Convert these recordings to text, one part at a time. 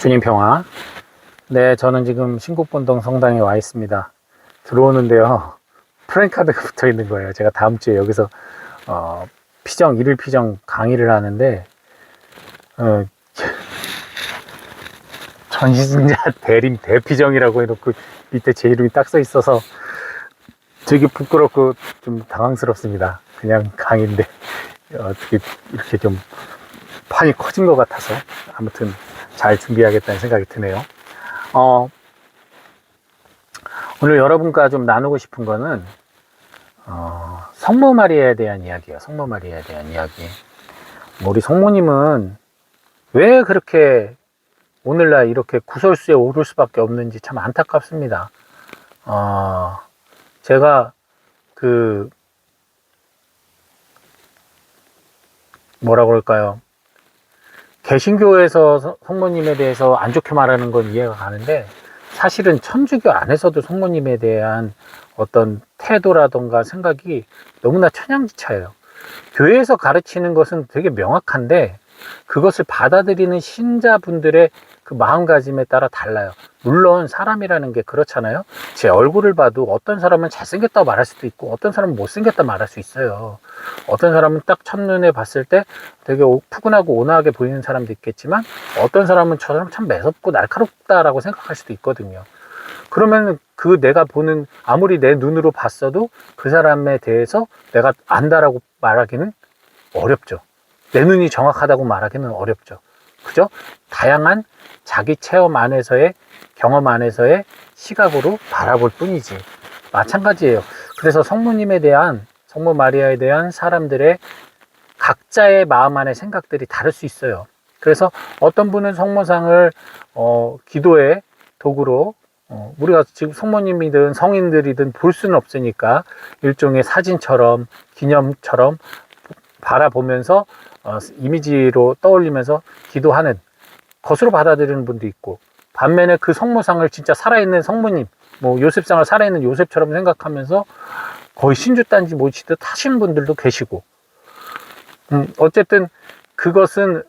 주님 평화. 네, 저는 지금 신곡본동 성당에 와 있습니다. 들어오는데요, 프랜카드가 붙어 있는 거예요. 제가 다음 주에 여기서 일일 피정 강의를 하는데 어, 전신자 대림 대피정이라고 해놓고 밑에 제 이름이 딱 써 있어서 되게 부끄럽고 좀 당황스럽습니다. 그냥 강의인데 어떻게 이렇게 좀 판이 커진 것 같아서 아무튼 잘 준비하겠다는 생각이 드네요. 오늘 여러분과 좀 나누고 싶은 거는 성모 마리아에 대한 이야기예요. 성모 마리아에 대한 이야기. 우리 성모님은 왜 그렇게 오늘날 이렇게 구설수에 오를 수밖에 없는지 참 안타깝습니다. 제가 뭐라 그럴까요? 개신교에서 성모님에 대해서 안 좋게 말하는 건 이해가 가는데, 사실은 천주교 안에서도 성모님에 대한 어떤 태도라던가 생각이 너무나 천양지차예요. 교회에서 가르치는 것은 되게 명확한데 그것을 받아들이는 신자분들의 그 마음가짐에 따라 달라요. 물론 사람이라는 게 그렇잖아요. 제 얼굴을 봐도 어떤 사람은 잘생겼다고 말할 수도 있고 어떤 사람은 못생겼다 말할 수 있어요. 어떤 사람은 딱 첫눈에 봤을 때 되게 푸근하고 온화하게 보이는 사람도 있겠지만 어떤 사람은 저 사람 참 매섭고 날카롭다라고 생각할 수도 있거든요. 그러면 그 내가 보는, 아무리 내 눈으로 봤어도 그 사람에 대해서 내가 안다라고 말하기는 어렵죠. 내 눈이 정확하다고 말하기는 어렵죠. 그죠? 다양한 자기 체험 안에서의, 경험 안에서의 시각으로 바라볼 뿐이지. 마찬가지예요. 그래서 성모님에 대한, 성모 마리아에 대한 사람들의 각자의 마음 안의 생각들이 다를 수 있어요. 그래서 어떤 분은 성모상을 기도의 도구로, 우리가 지금 성모님이든 성인들이든 볼 수는 없으니까 일종의 사진처럼, 기념처럼 바라보면서 이미지로 떠올리면서 기도하는 것으로 받아들이는 분도 있고, 반면에 그 성모상을 진짜 살아있는 성모님, 뭐 요셉상을 살아있는 요셉처럼 생각하면서 거의 신주단지 모시듯 하시는 분들도 계시고, 어쨌든 그것은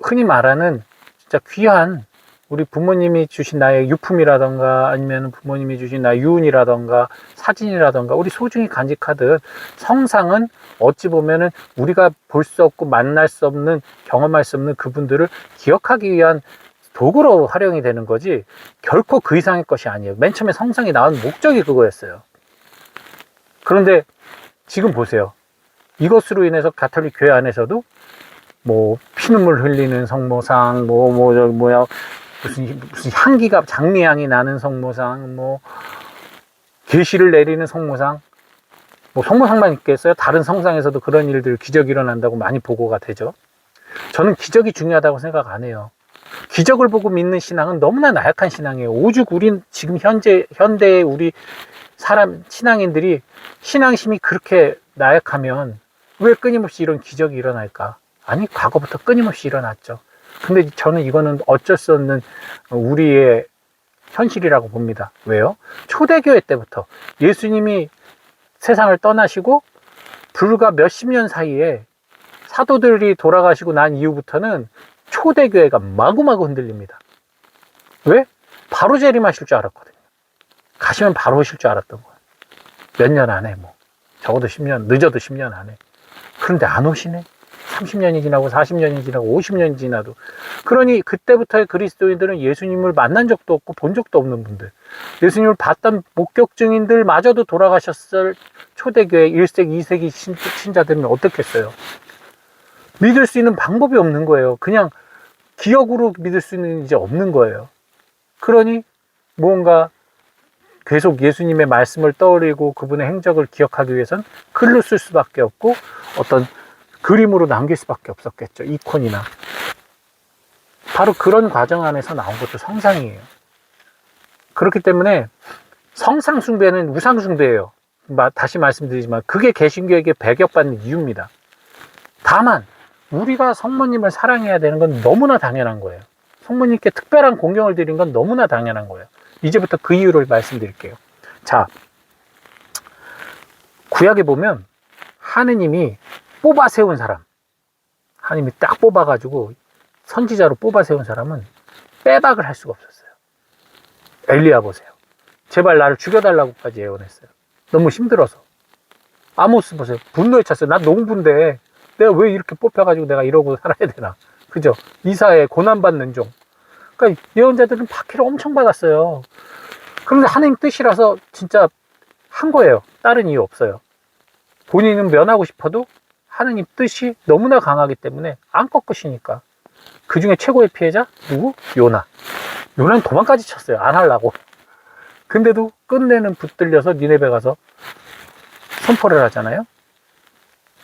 흔히 말하는 진짜 귀한 우리 부모님이 주신 나의 유품이라던가 아니면 부모님이 주신 나의 유운이라던가 사진이라던가 우리 소중히 간직하듯, 성상은 어찌 보면은 우리가 볼 수 없고 만날 수 없는, 경험할 수 없는 그분들을 기억하기 위한 도구로 활용이 되는 거지 결코 그 이상의 것이 아니에요. 맨 처음에 성상이 나온 목적이 그거였어요. 그런데 지금 보세요. 이것으로 인해서 가톨릭 교회 안에서도 뭐 피눈물 흘리는 성모상, 무슨 향기가, 장미향이 나는 성모상, 계시를 내리는 성모상, 성모상만 있겠어요? 다른 성상에서도 그런 일들, 기적이 일어난다고 많이 보고가 되죠. 저는 기적이 중요하다고 생각 안 해요. 기적을 보고 믿는 신앙은 너무나 나약한 신앙이에요. 오죽 우린 지금 현대의 우리 신앙인들이 신앙심이 그렇게 나약하면 왜 끊임없이 이런 기적이 일어날까? 아니, 과거부터 끊임없이 일어났죠. 근데 저는 이거는 어쩔 수 없는 우리의 현실이라고 봅니다. 왜요? 초대교회 때부터 예수님이 세상을 떠나시고 불과 몇십 년 사이에 사도들이 돌아가시고 난 이후부터는 초대교회가 마구마구 흔들립니다. 왜? 바로 재림하실 줄 알았거든요. 가시면 바로 오실 줄 알았던 거예요. 몇 년 안에, 적어도 10년, 늦어도 10년 안에. 그런데 안 오시네. 30년이 지나고 40년이 지나고 50년이 지나도. 그러니 그때부터의 그리스도인들은 예수님을 만난 적도 없고 본 적도 없는 분들, 예수님을 봤던 목격 증인들 마저도 돌아가셨을 초대교회 1세기 2세기 신자들은 어떻겠어요? 믿을 수 있는 방법이 없는 거예요. 그냥 기억으로 믿을 수 있는 이제 없는 거예요. 그러니 무언가 계속 예수님의 말씀을 떠올리고 그분의 행적을 기억하기 위해선 글로 쓸 수밖에 없고 어떤 그림으로 남길 수밖에 없었겠죠. 이콘이나. 바로 그런 과정 안에서 나온 것도 성상이에요. 그렇기 때문에 성상 숭배는 우상 숭배예요. 다시 말씀드리지만 그게 개신교에게 배격받는 이유입니다. 다만 우리가 성모님을 사랑해야 되는 건 너무나 당연한 거예요. 성모님께 특별한 공경을 드리는 건 너무나 당연한 거예요. 이제부터 그 이유를 말씀드릴게요. 자, 구약에 보면 하느님이 뽑아 세운 사람, 하느님이 딱 뽑아가지고 선지자로 뽑아 세운 사람은 빼박을 할 수가 없었어요. 엘리야 보세요. 제발 나를 죽여달라고까지 예언했어요. 너무 힘들어서. 아모스 보세요. 분노에 찼어요. 난 농부인데 내가 왜 이렇게 뽑혀가지고 내가 이러고 살아야 되나. 그죠? 이사에 고난받는 종. 그러니까 예언자들은 박해를 엄청 받았어요. 그런데 하나님 뜻이라서 진짜 한 거예요. 다른 이유 없어요. 본인은 면하고 싶어도 하나님 뜻이 너무나 강하기 때문에 안 꺾으시니까. 그 중에 최고의 피해자? 누구? 요나. 요나는 도망까지 쳤어요. 안 하려고. 근데도 끝내는 붙들려서 니네베 가서 선포를 하잖아요.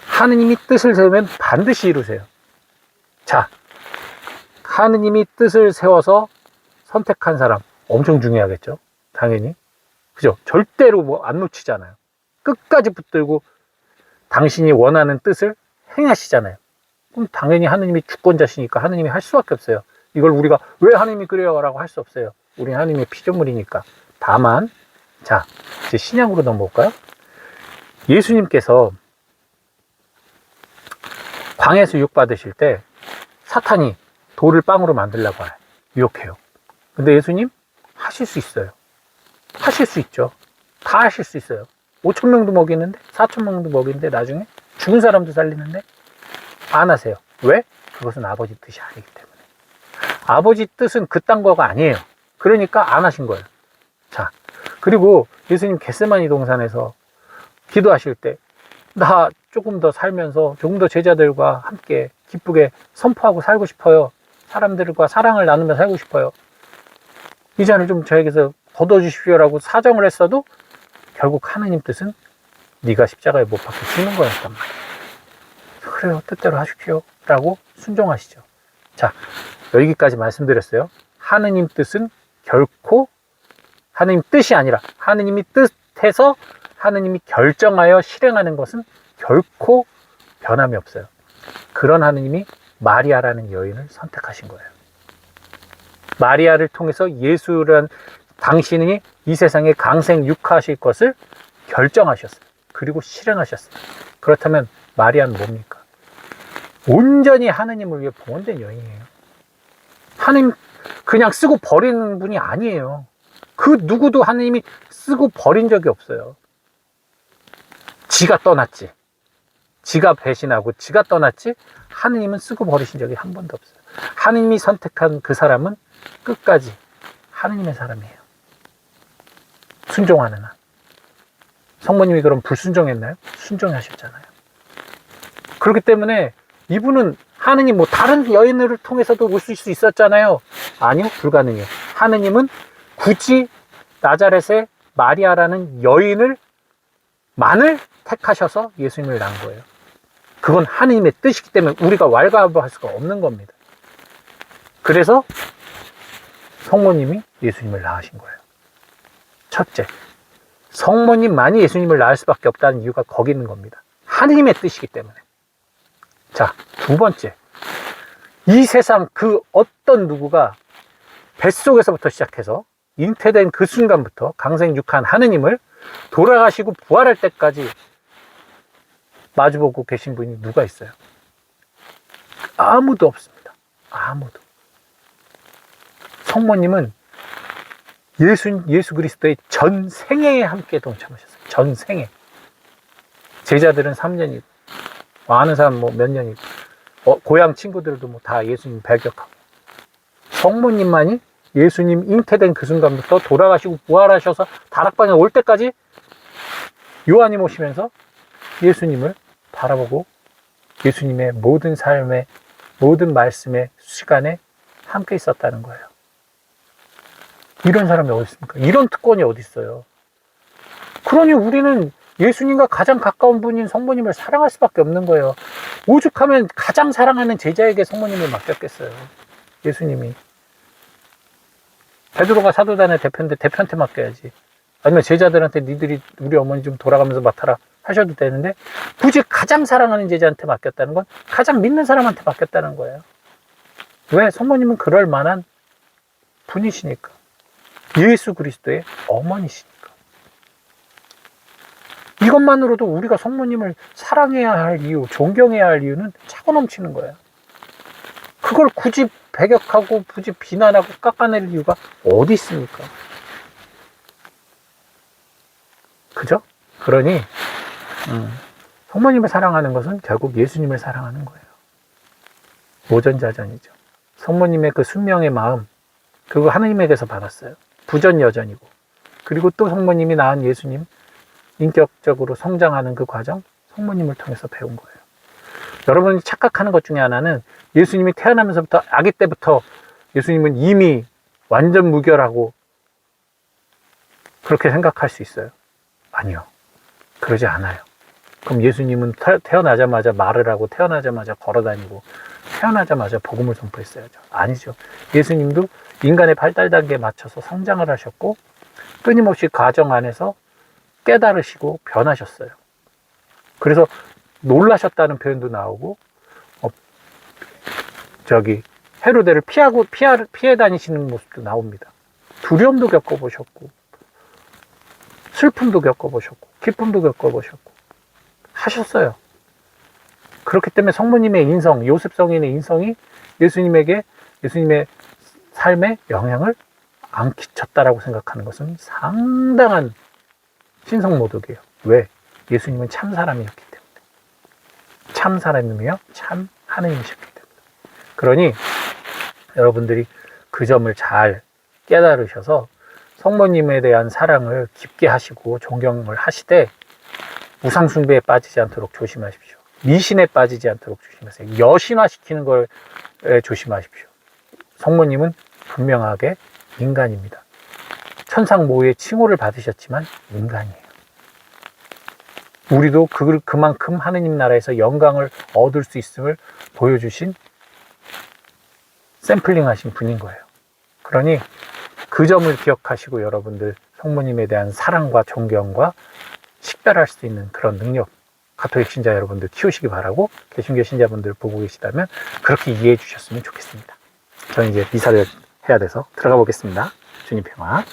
하느님이 뜻을 세우면 반드시 이루세요. 자, 하느님이 뜻을 세워서 선택한 사람 엄청 중요하겠죠. 당연히. 그죠? 절대로 뭐 안 놓치잖아요. 끝까지 붙들고 당신이 원하는 뜻을 행하시잖아요. 그럼 당연히 하느님이 주권자시니까 하느님이 할 수밖에 없어요. 이걸 우리가 왜 하느님이 그래요? 라고 할 수 없어요. 우리 하느님의 피조물이니까. 다만, 자, 이제 신약으로 넘어올까요? 예수님께서 광야에서 유혹받으실 때 사탄이 돌을 빵으로 만들려고 유혹해요. 근데 예수님 하실 수 있어요. 하실 수 있죠. 다 하실 수 있어요. 5,000명도 먹이는데 4,000명도 먹이는데 나중에 죽은 사람도 살리는데 안 하세요. 왜? 그것은 아버지 뜻이 아니기 때문에. 아버지 뜻은 그딴 거가 아니에요. 그러니까 안 하신 거예요. 자, 그리고 예수님 겟세마니 동산에서 기도하실 때 나 조금 더 살면서 조금 더 제자들과 함께 기쁘게 선포하고 살고 싶어요. 사람들과 사랑을 나누며 살고 싶어요. 이 잔을 좀 저에게서 걷어주십시오라고 사정을 했어도 결국 하느님 뜻은 네가 십자가에 못 박혀 죽는 거였단 말이에요. 그래요, 뜻대로 하십시오 라고 순종하시죠. 자, 여기까지 말씀드렸어요. 하느님 뜻은 결코 하느님 뜻이 아니라 하느님이 뜻해서 하느님이 결정하여 실행하는 것은 결코 변함이 없어요. 그런 하느님이 마리아라는 여인을 선택하신 거예요. 마리아를 통해서 예수란 당신이 이 세상에 강생 육하하실 것을 결정하셨어요. 그리고 실행하셨어요. 그렇다면 마리아는 뭡니까? 온전히 하느님을 위해 봉헌된 여인이에요. 하느님 그냥 쓰고 버리는 분이 아니에요. 그 누구도 하느님이 쓰고 버린 적이 없어요. 지가 떠났지. 지가 배신하고 지가 떠났지 하느님은 쓰고 버리신 적이 한 번도 없어요. 하느님이 선택한 그 사람은 끝까지 하느님의 사람이에요. 순종하는 한. 성모님이 그럼 불순종했나요? 순종하셨잖아요. 그렇기 때문에 이분은 하느님 뭐 다른 여인을 통해서도 올 수 있었잖아요. 아니요, 불가능해요. 하느님은 굳이 나자렛의 마리아라는 여인을 만을 택하셔서 예수님을 낳은 거예요. 그건 하느님의 뜻이기 때문에 우리가 왈가왈부할 수가 없는 겁니다. 그래서 성모님이 예수님을 낳으신 거예요. 첫째, 성모님만이 예수님을 낳을 수밖에 없다는 이유가 거기 있는 겁니다. 하느님의 뜻이기 때문에. 자, 두 번째, 이 세상 그 어떤 누구가 뱃속에서부터 시작해서 잉태된 그 순간부터 강생육한 하느님을 돌아가시고 부활할 때까지 마주보고 계신 분이 누가 있어요? 아무도 없습니다. 아무도. 성모님은 예수 그리스도의 전생에 함께 동참하셨어요. 전생에. 제자들은 3년이고 아는 사람 뭐 몇 년이고 고향 친구들도 뭐 다 예수님 배격하고 성모님만이 예수님 잉태된 그 순간부터 돌아가시고 부활하셔서 다락방에 올 때까지 요한이 모시면서 예수님을 바라보고 예수님의 모든 삶의 모든 말씀의 시간에 함께 있었다는 거예요. 이런 사람이 어디 있습니까? 이런 특권이 어디 있어요? 그러니 우리는 예수님과 가장 가까운 분인 성모님을 사랑할 수밖에 없는 거예요. 오죽하면 가장 사랑하는 제자에게 성모님을 맡겼겠어요. 예수님이. 베드로가 사도단의 대표인데 대표한테 맡겨야지. 아니면 제자들한테 니들이 우리 어머니 좀 돌아가면서 맡아라 하셔도 되는데 굳이 가장 사랑하는 제자한테 맡겼다는 건 가장 믿는 사람한테 맡겼다는 거예요. 왜? 성모님은 그럴 만한 분이시니까. 예수 그리스도의 어머니시니까. 이것만으로도 우리가 성모님을 사랑해야 할 이유, 존경해야 할 이유는 차고 넘치는 거예요. 그걸 굳이 배격하고 굳이 비난하고 깎아낼 이유가 어디 있습니까? 그죠? 그러니 성모님을 사랑하는 것은 결국 예수님을 사랑하는 거예요. 모전자전이죠. 성모님의 그 순명의 마음, 그거 하느님에게서 받았어요. 부전여전이고, 그리고 또 성모님이 낳은 예수님, 인격적으로 성장하는 그 과정, 성모님을 통해서 배운 거예요. 여러분이 착각하는 것 중에 하나는 예수님이 태어나면서부터, 아기 때부터 예수님은 이미 완전 무결하고 그렇게 생각할 수 있어요. 아니요. 그러지 않아요. 그럼 예수님은 태어나자마자 말을 하고, 태어나자마자 걸어다니고, 태어나자마자 복음을 선포했어야죠. 아니죠. 예수님도 인간의 발달 단계에 맞춰서 성장을 하셨고, 끊임없이 가정 안에서 깨달으시고 변하셨어요. 그래서 놀라셨다는 표현도 나오고, 헤로데를 피해 다니시는 모습도 나옵니다. 두려움도 겪어보셨고, 슬픔도 겪어보셨고, 기쁨도 겪어보셨고, 하셨어요. 그렇기 때문에 성모님의 인성, 요셉 성인의 인성이 예수님의 삶에 영향을 안 끼쳤다라고 생각하는 것은 상당한 신성모독이에요. 왜? 예수님은 참 사람이었기 때문에. 참 사람이며 참 하느님이셨기 때문에. 그러니 여러분들이 그 점을 잘 깨달으셔서 성모님에 대한 사랑을 깊게 하시고 존경을 하시되, 우상숭배에 빠지지 않도록 조심하십시오. 미신에 빠지지 않도록 조심하세요. 여신화시키는 걸 조심하십시오. 성모님은 분명하게 인간입니다. 천상모의 칭호를 받으셨지만 인간이에요. 우리도 그만큼 하느님 나라에서 영광을 얻을 수 있음을 보여주신 샘플링 하신 분인 거예요. 그러니 그 점을 기억하시고 여러분들 성모님에 대한 사랑과 존경과 식별할 수 있는 그런 능력, 가톨릭 신자 여러분들 키우시기 바라고, 개신교 신자분들 보고 계시다면 그렇게 이해해 주셨으면 좋겠습니다. 저는 이제 미사를 해야 돼서 들어가 보겠습니다. 주님 평화.